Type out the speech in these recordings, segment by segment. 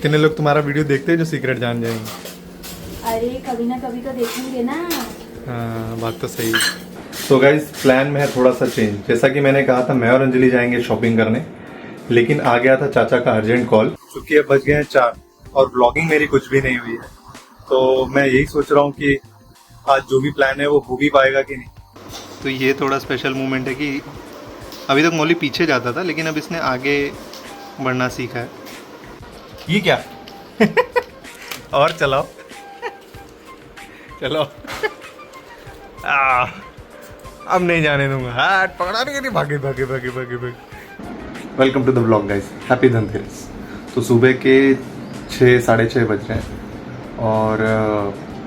कितने लोग तुम्हारा वीडियो देखते हैं जो सीक्रेट जान जाएंगे? अरे कभी ना कभी तो देखेंगे ना। हाँ, बात तो सही है। तो गाइस, प्लान में है थोड़ा सा चेंज। जैसा कि मैंने कहा था, मैं और अंजलि जाएंगे शॉपिंग करने, लेकिन आ गया था चाचा का अर्जेंट कॉल। क्योंकि अब बज गए हैं 4 और ब्लॉगिंग मेरी कुछ भी नहीं हुई है। तो मैं यही सोच रहा हूँ कि आज जो भी प्लान है वो हो भी पाएगा कि नहीं। तो ये थोड़ा स्पेशल मोमेंट है कि अभी तक मौली पीछे जाता था, लेकिन अब इसने आगे बढ़ना सीखा है। ये क्या? और चलाओ। चलो। अब नहीं जाने दूंगा। हाथ पकड़ाने के लिए भागे भागे भागे भागे भागे। Welcome to the blog guys, happy Dhanteras. तो सुबह के 6 साढ़े 6 बज रहे हैं और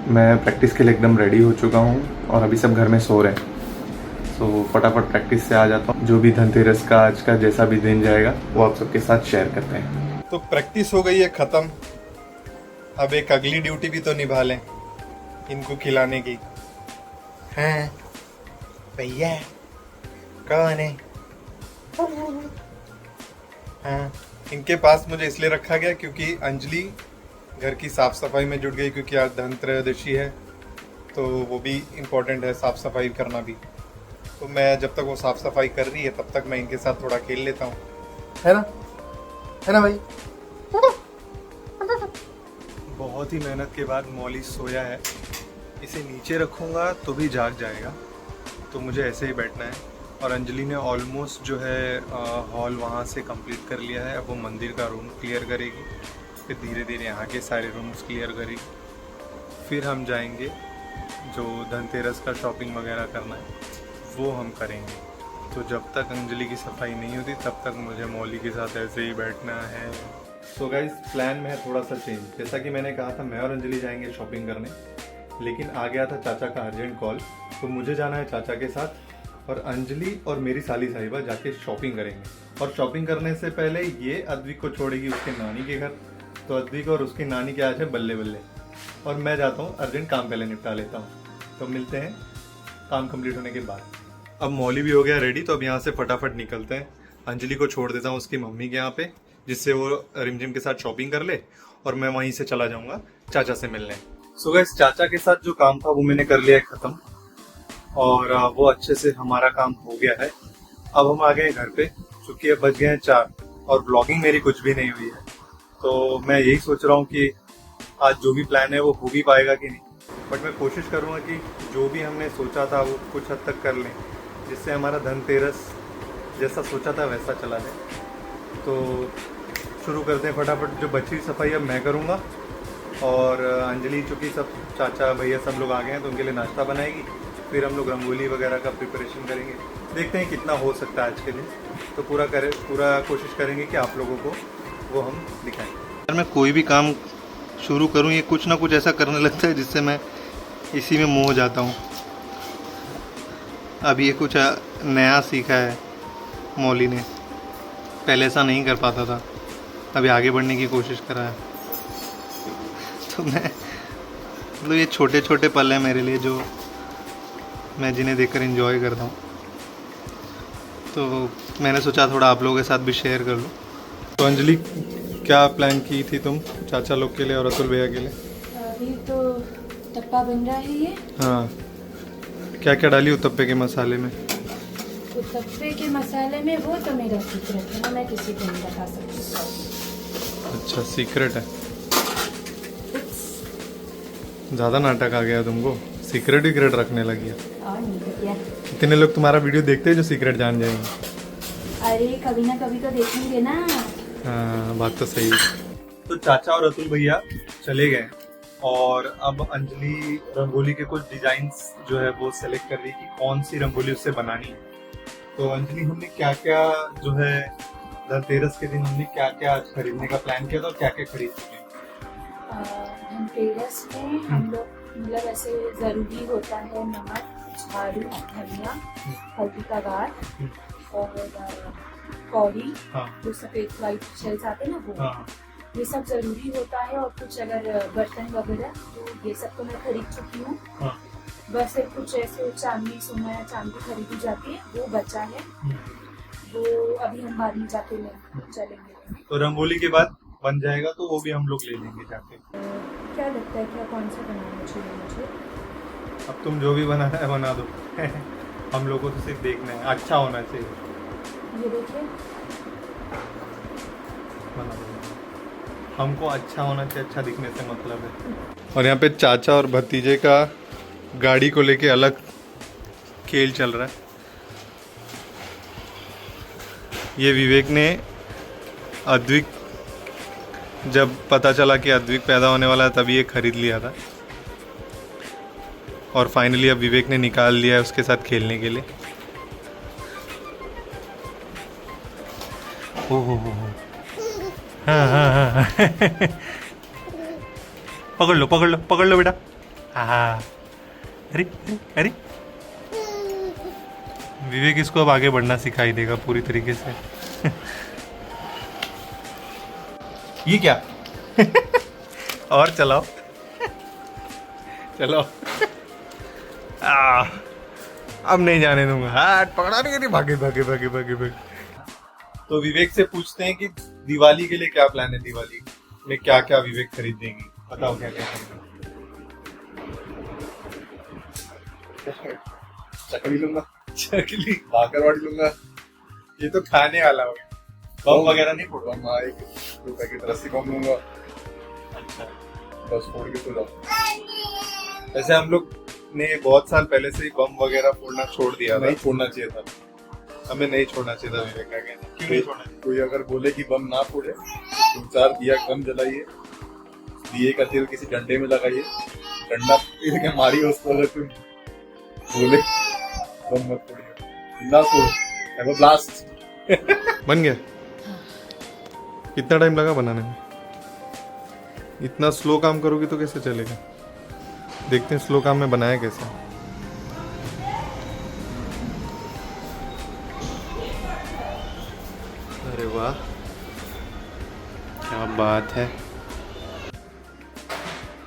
मैं प्रैक्टिस के लिए एकदम रेडी हो चुका हूँ और अभी सब घर में सो रहे हैं। तो फटाफट प्रैक्टिस से आ जाता हूँ। जो भी धनतेरस का आज का जैसा भी दिन जाएगा वो आप सबके साथ शेयर करते हैं। तो प्रैक्टिस हो गई है ख़त्म। अब एक अगली ड्यूटी भी तो निभा लें, इनको खिलाने की। हाँ भैया, कौन है? हाँ, इनके पास मुझे इसलिए रखा गया क्योंकि अंजलि घर की साफ सफाई में जुट गई, क्योंकि आज धनत्रयोदशी है तो वो भी इम्पोर्टेंट है, साफ सफाई करना भी। तो मैं जब तक वो साफ सफाई कर रही है तब तक मैं इनके साथ थोड़ा खेल लेता हूँ, है ना भाई? बहुत ही मेहनत के बाद मौली सोया है। इसे नीचे रखूँगा तो भी जाग जाएगा, तो मुझे ऐसे ही बैठना है। और अंजलि ने ऑलमोस्ट जो है हॉल वहाँ से कंप्लीट कर लिया है। अब वो मंदिर का रूम क्लियर करेगी, फिर धीरे धीरे यहाँ के सारे रूम्स क्लियर करेगी, फिर हम जाएंगे जो धनतेरस का शॉपिंग वगैरह करना है वो हम करेंगे। तो जब तक अंजलि की सफाई नहीं होती तब तक मुझे मौली के साथ ऐसे ही बैठना है। सो गाइस, प्लान में है थोड़ा सा चेंज। जैसा कि मैंने कहा था, मैं और अंजलि जाएंगे शॉपिंग करने, लेकिन आ गया था चाचा का अर्जेंट कॉल। तो मुझे जाना है चाचा के साथ और अंजलि और मेरी साली साहिबा जाके शॉपिंग करेंगे। और शॉपिंग करने से पहले ये अद्विक को छोड़ेगी उसके नानी के घर। तो अद्विक और उसकी नानी के आज है बल्ले बल्ले, और मैं जाता हूँ अर्जेंट काम पहले निपटा लेता हूँ। तो मिलते हैं काम कंप्लीट होने के बाद। अब मौली भी हो गया रेडी, तो अब यहाँ से फटाफट निकलते हैं। अंजलि को छोड़ देता हूँ उसकी मम्मी के यहाँ पे, जिससे वो रिमझिम के साथ शॉपिंग कर ले, और मैं वहीं से चला जाऊँगा चाचा से मिलने। सो गाइस, चाचा के साथ जो काम था वो मैंने कर लिया है ख़त्म, और वो अच्छे से हमारा काम हो गया है। अब हम आ गए घर पे, क्योंकि अब बज गए हैं 4 और ब्लॉगिंग मेरी कुछ भी नहीं हुई है। तो मैं यही सोच रहा हूँ कि आज जो भी प्लान है वो हो भी पाएगा कि नहीं। बट मैं कोशिश करूँगा कि जो भी हमने सोचा था वो कुछ हद तक कर लें, जिससे हमारा धनतेरस जैसा सोचा था वैसा चला जाए। तो शुरू करते हैं फटाफट। जो बची हुई सफाई अब मैं करूँगा, और अंजलि चूँकि सब चाचा भैया सब लोग आ गए हैं तो उनके लिए नाश्ता बनाएगी। फिर हम लोग रंगोली वगैरह का प्रिपरेशन करेंगे। देखते हैं कितना हो सकता है आज के दिन। तो पूरा कोशिश करेंगे कि आप लोगों को वो हम दिखाएं। अगर मैं कोई भी काम शुरू करूं, ये कुछ ना कुछ ऐसा करने लगता है जिससे मैं इसी में मोह हो जाता हूं। अब ये कुछ नया सीखा है मौली ने, पहले ऐसा नहीं कर पाता था, अभी आगे बढ़ने की कोशिश कर रहा है। तो मैं मतलब ये छोटे छोटे पल हैं मेरे लिए जो मैं जिन्हें देखकर एंजॉय करता हूँ। तो मैंने सोचा थोड़ा आप लोगों के साथ भी शेयर कर लूँ। तो अंजलि, क्या प्लान की थी तुम चाचा लोग के लिए और अतुल भैया के लिए? अभी तो टप्पा बन रहा है ये। हाँ, क्या क्या डाली उत्तप्पे के मसाले में? उत्तप्पे के मसाले में वो तो मेरा सीक्रेट है ना, मैं किसी को नहीं बता सकती। अच्छा, सीक्रेट है। ज़्यादा नाटक आ गया तुमको, सीक्रेट विक्रेट रखने लगी है। और नहीं तो क्या। कितने लोग तुम्हारा वीडियो देखते हैं जो सीक्रेट जान जाएंगे? अरे कभी ना कभी तो देखेंगे ना। हाँ, बात तो सही है। तो चाचा और अतुल भैया चले गए और अब अंजलि रंगोली के कुछ डिजाइन्स जो है वो सेलेक्ट कर रही कि कौन सी रंगोली उससे बनानी है। तो अंजलि, हमने क्या क्या जो है धनतेरस के दिन हमने क्या क्या खरीदने का प्लान किया था और क्या क्या खरीद चुके हैं? धनतेरस में हम लोग मतलब ऐसे जरूरी होता है नमक, झाड़ू, धनिया, हल्दी का गाढ़ और कौड़ी, जो सफेद वाइट शेल्स आते हैं ना वो, ये सब जरूरी होता है। और कुछ अगर बर्तन वगैरह तो ये सब तो मैं खरीद चुकी हूँ। बस एक कुछ ऐसे चांदी, सोना या चांदी खरीदी जाती है वो बचा है, वो अभी हम बाद में जाके चलेंगे। तो रंगोली के बाद बन जाएगा तो वो भी हम लोग ले लेंगे जाके। क्या लगता है क्या कौन सा बनाना चाहिए मुझे? अब तुम जो भी बनाना है बना दो हम लोग को तो सिर्फ देखना है, अच्छा होना चाहिए। ये देखिए, बना दो। हमको अच्छा होना चाहिए, अच्छा दिखने से मतलब है। और यहाँ पे चाचा और भतीजे का गाड़ी को लेके अलग खेल चल रहा है। ये विवेक ने अद्विक, जब पता चला कि अद्विक पैदा होने वाला है तभी ये खरीद लिया था, और फाइनली अब विवेक ने निकाल लिया है उसके साथ खेलने के लिए। हो हाँ हाँ हाँ पकड़ लो बेटा। हाँ अरे अरे विवेक इसको अब आगे बढ़ना सिखाई देगा पूरी तरीके से ये क्या और चलाओ चलो अब नहीं जाने दूंगा। हाथ पकड़ा नहीं, भागे भागे भागे भागे भागे। तो विवेक से पूछते हैं कि दिवाली के लिए क्या प्लान है, दिवाली में क्या क्या विवेक खरीद देंगी, बताओ क्या क्या खरीदेंगे। चकली लूंगा, चकली, भाकरवाड़ी लूंगा। ये तो खाने वाला हो गया, बम वगैरह नहीं फोड़वा। बम एक रुपए की रस्सी बम लूंगा, अच्छा, बस फोड़ के सो जाओ। वैसे हम लोग ने बहुत साल पहले से ही बम वगैरह फोड़ना छोड़ दिया था। नहीं फोड़ना चाहिए था, हमें नहीं छोड़ना चाहिए था विवेक का कहना। क्यों नहीं छोड़ना चाहिए? कोई अगर बोले कि बम ना फोड़े तो 2-4 दिया कम जलाइए, दिए का तेल किसी डंडे में लगाइए, डंडा पीट के मारिए उसको। अगर तुम बोले बम मत फोड़िए, ना फोड़ो, हैव अ ब्लास्ट। बन गया? कितना टाइम लगा बनाने में? इतना स्लो काम करोगी तो कैसे चलेगा? देखते हैं स्लो काम में बनाया कैसे। अरे वाह, क्या बात है।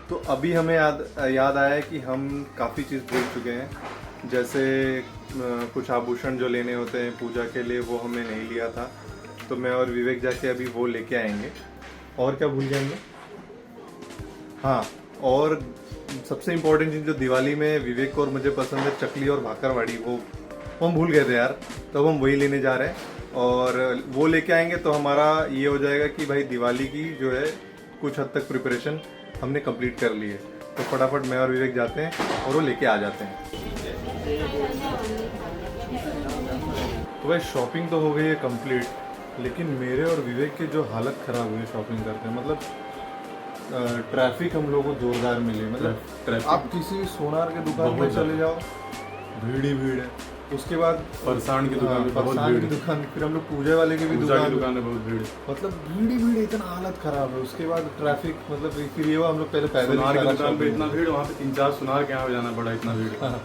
तो अभी हमें याद आया है कि हम काफ़ी चीज़ भूल चुके हैं। जैसे कुछ आभूषण जो लेने होते हैं पूजा के लिए, वो हमने नहीं लिया था, तो मैं और विवेक जाके अभी वो लेके आएंगे। और क्या भूल जाएंगे? हाँ, और सबसे इम्पोर्टेंट चीज़ जो दिवाली में विवेक को और मुझे पसंद है, चकली और भाकरवाड़ी, वो हम भूल गए थे यार, तो हम वही लेने जा रहे हैं। और वो लेके आएंगे तो हमारा ये हो जाएगा कि भाई दिवाली की जो है कुछ हद तक प्रिपरेशन हमने कंप्लीट कर ली है। तो फटाफट मैं और विवेक जाते हैं और वो लेके आ जाते हैं। तो भाई शॉपिंग तो हो गई है कंप्लीट, लेकिन मेरे और विवेक की जो हालत ख़राब हुई शॉपिंग करते हैं, मतलब ट्रैफिक हम लोगों को जोरदार मिली। मतलब आप किसी सोनार के दुकान में चले जाओ, भीड़ ही भीड़ है। उसके बाद फरसान की दुकान में बहुत फरसान भीड़ की है। दुकान, फिर हम लोग पूजा वाले की भी पूजा की दुकान, दुकान में बहुत भीड़ है। मतलब भीड़ ही भीड़, इतना हालत खराब है। उसके बाद ट्रैफिक, मतलब फिर ये हुआ हम लोग पहले पैदल सुनार की ही दुकान पे shopping। इतना भीड़, वहाँ पे 3-4 सुनार के यहाँ पे जाना पड़ा, इतना भीड़। हाँ,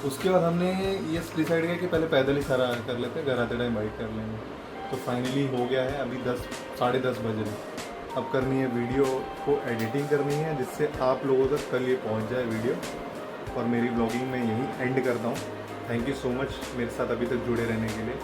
उसके बाद हमने ये डिसाइड किया कि पहले पैदल ही सारा कर लेते हैं, घर आते टाइम बाइक कर लेंगे। तो फाइनली हो गया है, अभी 10-10:30 बज रहे। अब करनी है वीडियो को एडिटिंग करनी है, जिससे आप लोगों तक कल ये पहुंच जाए वीडियो। और मेरी ब्लॉगिंग मैं यहीं एंड करता हूँ। थैंक यू सो मच मेरे साथ अभी तक जुड़े रहने के लिए।